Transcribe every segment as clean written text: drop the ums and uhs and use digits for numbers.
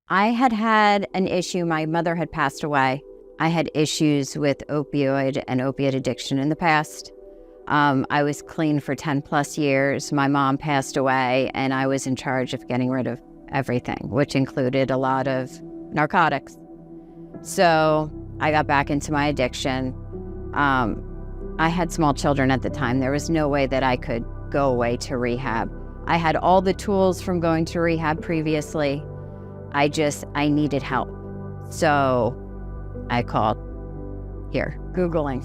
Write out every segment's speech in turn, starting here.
I had had an issue. My mother had passed away. I had issues with opioid and opiate addiction in the past. I was clean for 10 plus years. My mom passed away, and I was in charge of getting rid of everything, which included a lot of narcotics. So I got back into my addiction. I had small children at the time. There was no way that I could go away to rehab. I had all the tools from going to rehab previously. I needed help. So I called Googling.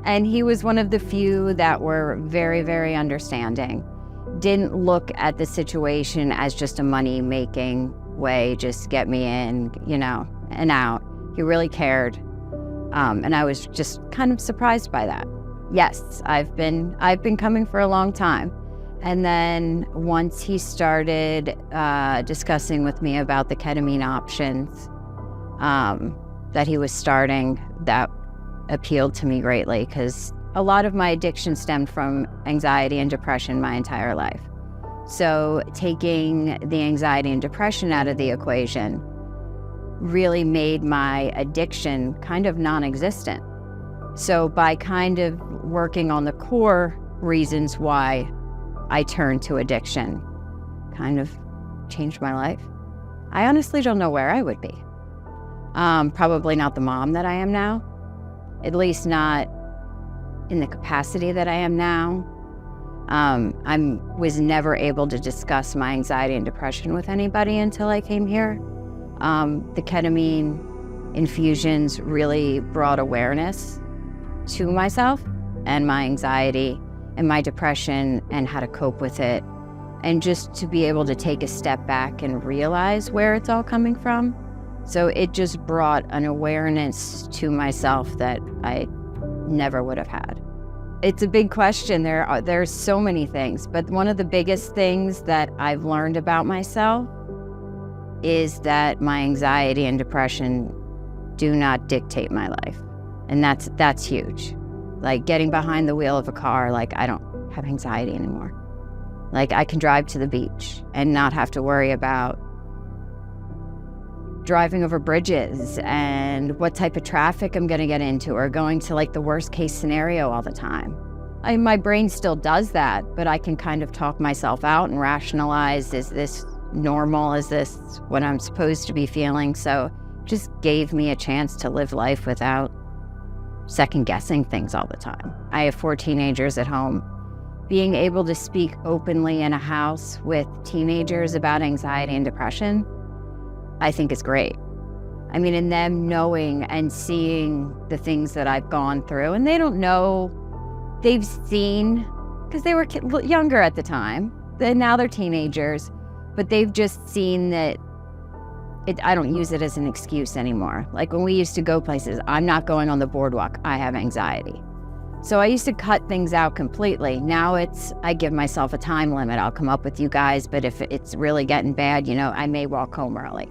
And he was one of the few that were very, very understanding. Didn't look at the situation as just a money-making way, just get me in, and out. He really cared. And I was just kind of surprised by that. Yes, I've been coming for a long time. And then once he started discussing with me about the ketamine options that he was starting, that appealed to me greatly, because a lot of my addiction stemmed from anxiety and depression my entire life. So taking the anxiety and depression out of the equation really made my addiction kind of non-existent. So by kind of working on the core reasons why I turned to addiction, kind of changed my life. I honestly don't know where I would be. Probably not the mom that I am now, at least not in the capacity that I am now. I was never able to discuss my anxiety and depression with anybody until I came here. The ketamine infusions really brought awareness to myself and my anxiety and my depression and how to cope with it, and just to be able to take a step back and realize where it's all coming from. So it just brought an awareness to myself that I never would have had. It's a big question. There's so many things, but one of the biggest things that I've learned about myself is that my anxiety and depression do not dictate my life. And that's huge. Like getting behind the wheel of a car, like I don't have anxiety anymore. Like I can drive to the beach and not have to worry about driving over bridges and what type of traffic I'm gonna get into, or going to like the worst case scenario all the time. My brain still does that, but I can kind of talk myself out and rationalize, is this normal? Is this what I'm supposed to be feeling? So it just gave me a chance to live life without second guessing things all the time. I have 4 teenagers at home. Being able to speak openly in a house with teenagers about anxiety and depression, I think is great. I mean, in them knowing and seeing the things that I've gone through, and they don't know, they've seen, because they were younger at the time, and now they're teenagers, but they've just seen that I don't use it as an excuse anymore. Like when we used to go places, I'm not going on the boardwalk, I have anxiety. So I used to cut things out completely. Now I give myself a time limit. I'll come up with you guys, but if it's really getting bad, I may walk home early.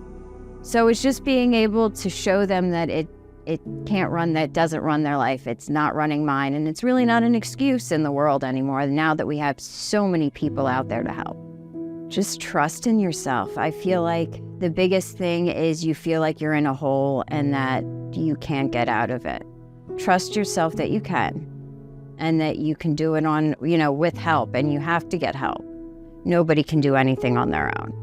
So it's just being able to show them that it doesn't run their life. It's not running mine. And it's really not an excuse in the world anymore now that we have so many people out there to help. Just trust in yourself. I feel like the biggest thing is you feel like you're in a hole and that you can't get out of it. Trust yourself that you can, and that you can do it with help, and you have to get help. Nobody can do anything on their own.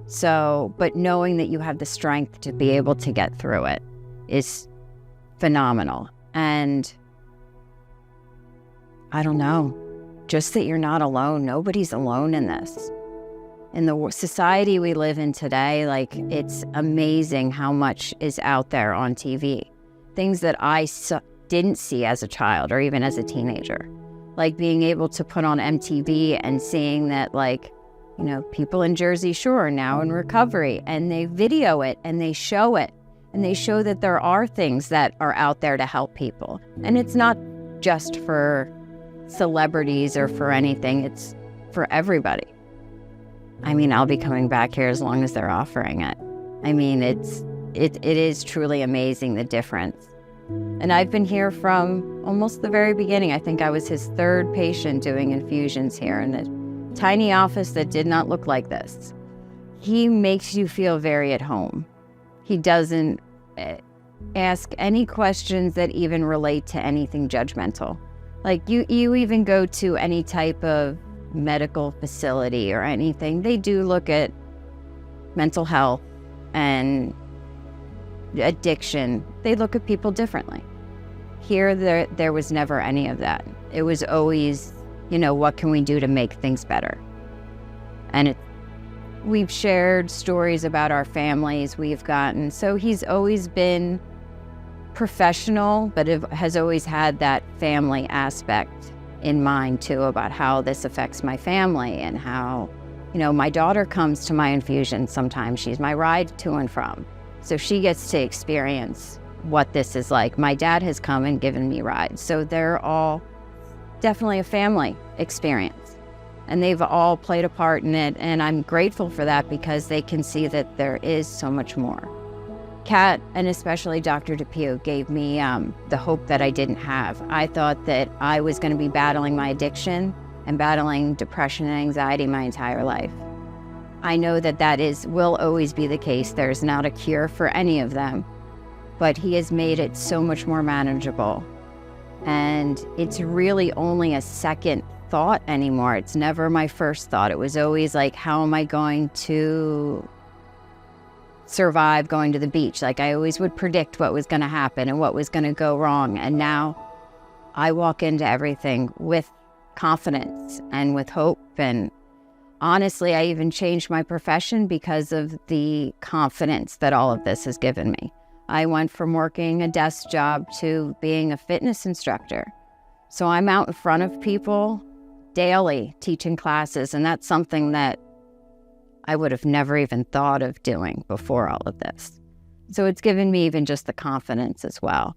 So, but knowing that you have the strength to be able to get through it is phenomenal. And I don't know, just that you're not alone. Nobody's alone in this. In the society we live in today, like, it's amazing how much is out there on TV. Things that I didn't see as a child or even as a teenager. Like being able to put on MTV and seeing that, people in Jersey Shore are now in recovery, and they video it and they show it. And they show that there are things that are out there to help people. And it's not just for celebrities or for anything, it's for everybody. I mean, I'll be coming back here as long as they're offering it. I mean, it is truly amazing, the difference. And I've been here from almost the very beginning. I think I was his 3rd patient doing infusions here in a tiny office that did not look like this. he makes you feel very at home. He doesn't ask any questions that even relate to anything judgmental. Like you even go to any type of medical facility or anything, they do look at mental health and addiction. They look at people differently. Here, there was never any of that. It was always, what can we do to make things better? And we've shared stories about our families we've gotten. So he's always been professional, but it has always had that family aspect in mind too, about how this affects my family and how, my daughter comes to my infusion sometimes. She's my ride to and from. So she gets to experience what this is like. My dad has come and given me rides. So they're all definitely a family experience. And they've all played a part in it, and I'm grateful for that because they can see that there is so much more. Kat, and especially Dr. DePue, gave me the hope that I didn't have. I thought that I was going to be battling my addiction and battling depression and anxiety my entire life. I know that will always be the case. There's not a cure for any of them, but he has made it so much more manageable. And it's really only a second thought anymore. It's never my first thought. It was always like, how am I going to survive going to the beach? Like I always would predict what was going to happen and what was going to go wrong. And now I walk into everything with confidence and with hope. And honestly, I even changed my profession because of the confidence that all of this has given me. I went from working a desk job to being a fitness instructor. So I'm out in front of people daily teaching classes, and that's something that I would have never even thought of doing before all of this. So it's given me even just the confidence as well.